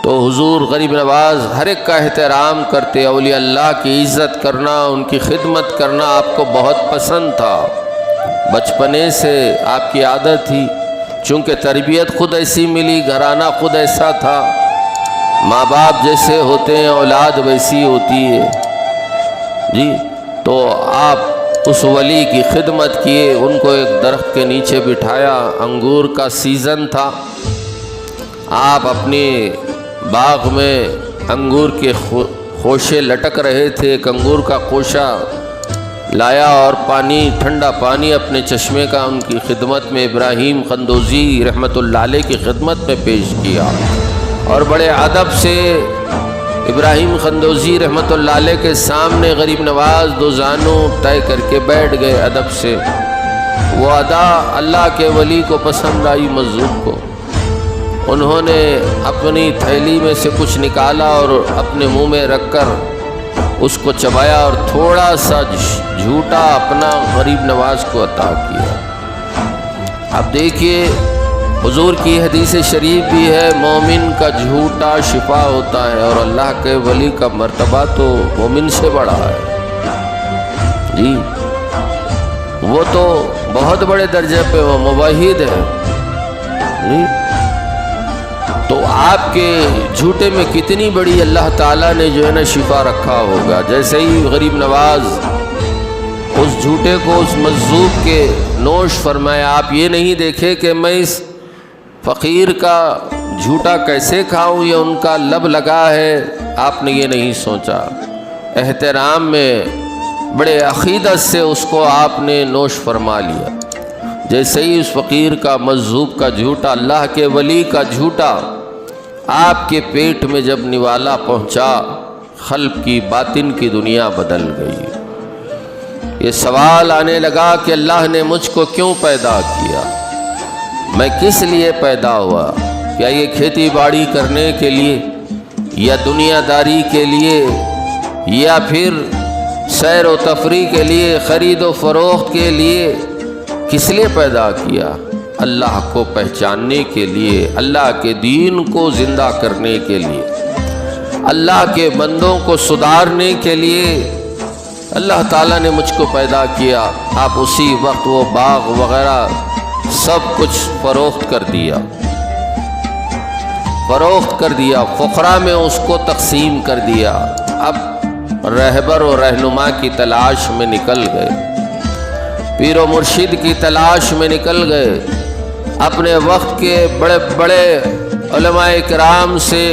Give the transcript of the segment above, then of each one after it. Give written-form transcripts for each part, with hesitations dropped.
تو حضور غریب نواز ہر ایک کا احترام کرتے، اولیاء اللہ کی عزت کرنا، ان کی خدمت کرنا آپ کو بہت پسند تھا، بچپنے سے آپ کی عادت تھی، چونکہ تربیت خود ایسی ملی، گھرانہ خود ایسا تھا، ماں باپ جیسے ہوتے ہیں اولاد ویسی ہوتی ہے جی۔ تو آپ اس ولی کی خدمت کیے، ان کو ایک درخت کے نیچے بٹھایا، انگور کا سیزن تھا، آپ اپنے باغ میں انگور کے خوشے لٹک رہے تھے، ایک انگور کا خوشہ لایا اور پانی، ٹھنڈا پانی اپنے چشمے کا ان کی خدمت میں، ابراہیم قندوزی رحمۃ اللہ علیہ کی خدمت میں پیش کیا، اور بڑے ادب سے ابراہیم قندوزی رحمۃ اللہ علیہ کے سامنے غریب نواز دو زانوں طے کر کے بیٹھ گئے ادب سے۔ وہ ادا اللہ کے ولی کو پسند آئی، مجذوب کو۔ انہوں نے اپنی تھیلی میں سے کچھ نکالا اور اپنے منہ میں رکھ کر اس کو چبایا اور تھوڑا سا جھوٹا اپنا غریب نواز کو عطا کیا۔ اب دیکھیے حضور کی حدیث شریف بھی ہے، مومن کا جھوٹا شفا ہوتا ہے، اور اللہ کے ولی کا مرتبہ تو مومن سے بڑا ہے جی، وہ تو بہت بڑے درجے پہ وہ موحد ہے جی۔ تو آپ کے جھوٹے میں کتنی بڑی اللہ تعالیٰ نے جو ہے نا شفا رکھا ہوگا۔ جیسے ہی غریب نواز اس جھوٹے کو اس مجذوب کے نوش فرمایا، آپ یہ نہیں دیکھے کہ میں اس فقیر کا جھوٹا کیسے کھاؤں، یہ ان کا لب لگا ہے، آپ نے یہ نہیں سوچا، احترام میں بڑے عقیدت سے اس کو آپ نے نوش فرما لیا۔ جیسے ہی اس فقیر کا مجذوب کا جھوٹا، اللہ کے ولی کا جھوٹا آپ کے پیٹ میں جب نوالا پہنچا، قلب کی باطن کی دنیا بدل گئی۔ یہ سوال آنے لگا کہ اللہ نے مجھ کو کیوں پیدا کیا، میں کس لیے پیدا ہوا؟ کیا یہ کھیتی باڑی کرنے کے لیے، یا دنیا داری کے لیے، یا پھر سیر و تفریح کے لیے، خرید و فروخت کے لیے؟ کس لیے پیدا کیا؟ اللہ کو پہچاننے کے لیے، اللہ کے دین کو زندہ کرنے کے لیے، اللہ کے بندوں کو سدھارنے کے لیے اللہ تعالیٰ نے مجھ کو پیدا کیا۔ آپ اسی وقت وہ باغ وغیرہ سب کچھ فروخت کر دیا، فقراء میں اس کو تقسیم کر دیا۔ اب رہبر و رہنما کی تلاش میں نکل گئے، پیر و مرشد کی تلاش میں نکل گئے، اپنے وقت کے بڑے بڑے علماء کرام سے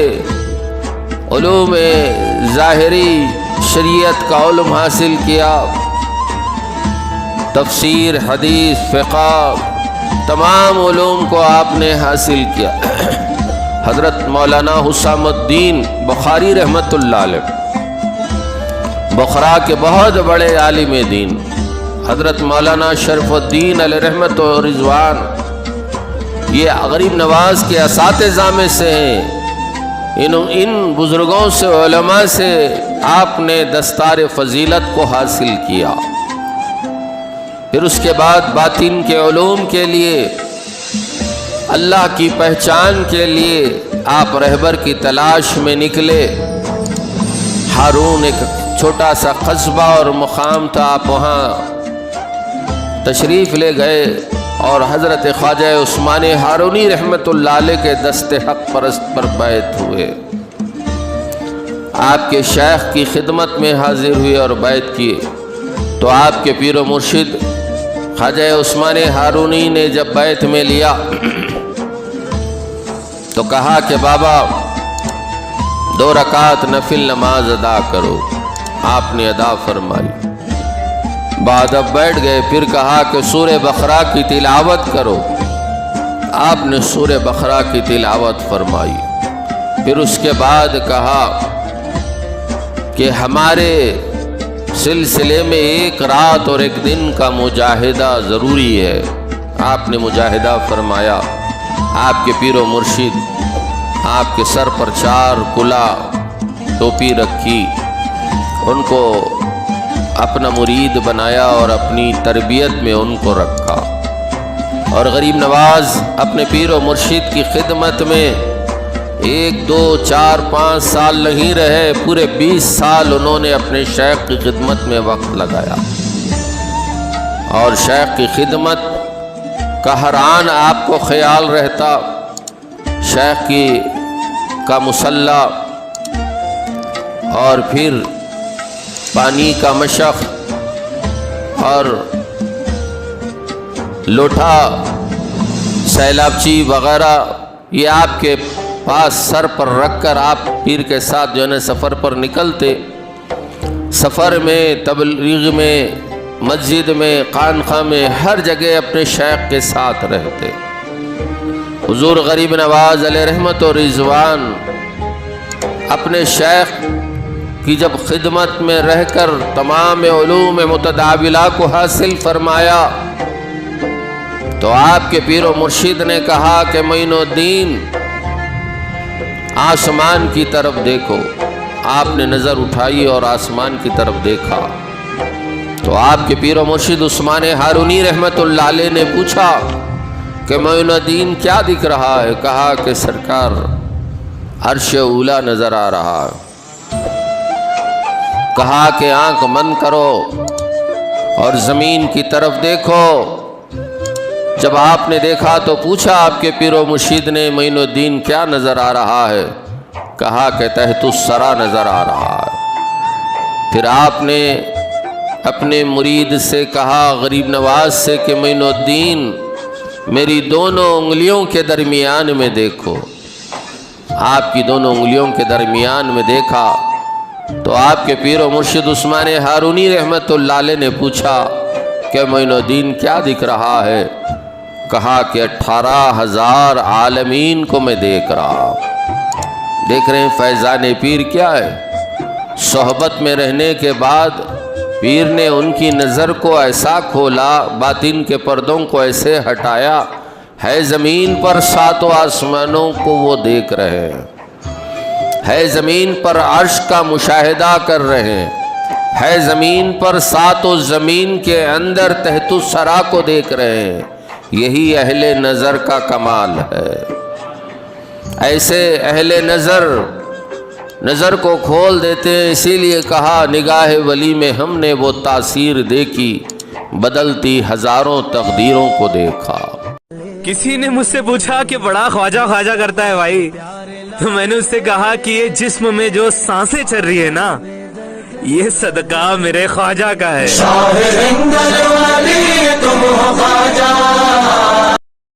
علوم ظاہری شریعت کا علم حاصل کیا، تفسیر، حدیث، فقہ، تمام علوم کو آپ نے حاصل کیا۔ حضرت مولانا حسام الدین بخاری رحمۃ اللہ علیہ، بخارا کے بہت بڑے عالم دین، حضرت مولانا شرف الدین علیہ رحمت و رضوان، یہ غریب نواز کے اساتذہ میں سے ہیں۔ ان بزرگوں سے، علماء سے آپ نے دستار فضیلت کو حاصل کیا۔ پھر اس کے بعد باطن کے علوم کے لیے، اللہ کی پہچان کے لیے آپ رہبر کی تلاش میں نکلے۔ ہارون ایک چھوٹا سا قصبہ اور مقام تھا، آپ وہاں تشریف لے گئے اور حضرت خواجہ عثمان ہارونی رحمت اللہ علیہ کے دست حق پرست پر بیعت ہوئے، آپ کے شیخ کی خدمت میں حاضر ہوئے اور بیعت کیے۔ تو آپ کے پیر و مرشد خواجہ عثمان ہارونی نے جب بیعت میں لیا تو کہا کہ بابا 2 رکعت نفل نماز ادا کرو، آپ نے ادا فرمائی، بعد اب بیٹھ گئے۔ پھر کہا کہ سورہ بقرہ کی تلاوت کرو، آپ نے سورہ بقرہ کی تلاوت فرمائی۔ پھر اس کے بعد کہا کہ ہمارے سلسلے میں 1 رات اور 1 دن کا مجاہدہ ضروری ہے، آپ نے مجاہدہ فرمایا۔ آپ کے پیر و مرشد آپ کے سر پر 4 کلا ٹوپی رکھی، ان کو اپنا مرید بنایا اور اپنی تربیت میں ان کو رکھا، اور غریب نواز اپنے پیر و مرشد کی خدمت میں 1 2 4 5 سال نہیں رہے، پورے 20 سال انہوں نے اپنے شیخ کی خدمت میں وقت لگایا، اور شیخ کی خدمت کا ہر آن آپ کو خیال رہتا، شیخ کا مصلی اور پھر پانی کا مشق اور لوٹا سیلابچی وغیرہ، یہ آپ کے پاس سر پر رکھ کر آپ پیر کے ساتھ جو ہے نا سفر پر نکلتے، سفر میں، تبلیغ میں، مسجد میں، خانقاہ میں، ہر جگہ اپنے شیخ کے ساتھ رہتے۔ حضور غریب نواز علیہ رحمت و رضوان اپنے شیخ کی جب خدمت میں رہ کر تمام علوم متداولہ کو حاصل فرمایا تو آپ کے پیر و مرشد نے کہا کہ معین الدین آسمان کی طرف دیکھو۔ آپ نے نظر اٹھائی اور آسمان کی طرف دیکھا تو آپ کے پیر و مرشد عثمان ہارونی رحمت اللہ علیہ نے پوچھا کہ معین الدین کیا دکھ رہا ہے؟ کہا کہ سرکار عرش اولا نظر آ رہا ہے۔ کہا کہ آنکھ بند کرو اور زمین کی طرف دیکھو۔ جب آپ نے دیکھا تو پوچھا آپ کے پیر و مرشد نے معین الدین کیا نظر آ رہا ہے؟ کہا کہ تحت الثری نظر آ رہا ہے۔ پھر آپ نے اپنے مرید سے کہا غریب نواز سے کہ معین الدین میری دونوں انگلیوں کے درمیان میں دیکھو۔ آپ کی دونوں انگلیوں کے درمیان میں دیکھا تو آپ کے پیر و مرشد عثمان ہارونی رحمت اللہ علیہ نے پوچھا کہ معین الدین کیا دکھ رہا ہے؟ کہا کہ 18,000 عالمین کو میں دیکھ رہا ہوں۔ دیکھ رہے ہیں فیضان پیر کیا ہے؟ صحبت میں رہنے کے بعد پیر نے ان کی نظر کو ایسا کھولا، باطن کے پردوں کو ایسے ہٹایا، ہے زمین پر 7 آسمانوں کو وہ دیکھ رہے ہیں، ہے زمین پر عرش کا مشاہدہ کر رہے ہیں، ہے زمین پر 7 زمین کے اندر تحت الثری کو دیکھ رہے ہیں۔ یہی اہل نظر کا کمال ہے۔ ایسے اہل نظر کو کھول دیتے ہیں، اسی لیے کہا نگاہ ولی میں ہم نے وہ تاثیر دیکھی، بدلتی ہزاروں تقدیروں کو دیکھا۔ کسی نے مجھ سے پوچھا کہ بڑا خواجہ خواجہ کرتا ہے بھائی، تو میں نے اس سے کہا کہ یہ جسم میں جو سانسیں چل رہی ہے نا، یہ صدقہ میرے خواجہ کا ہے۔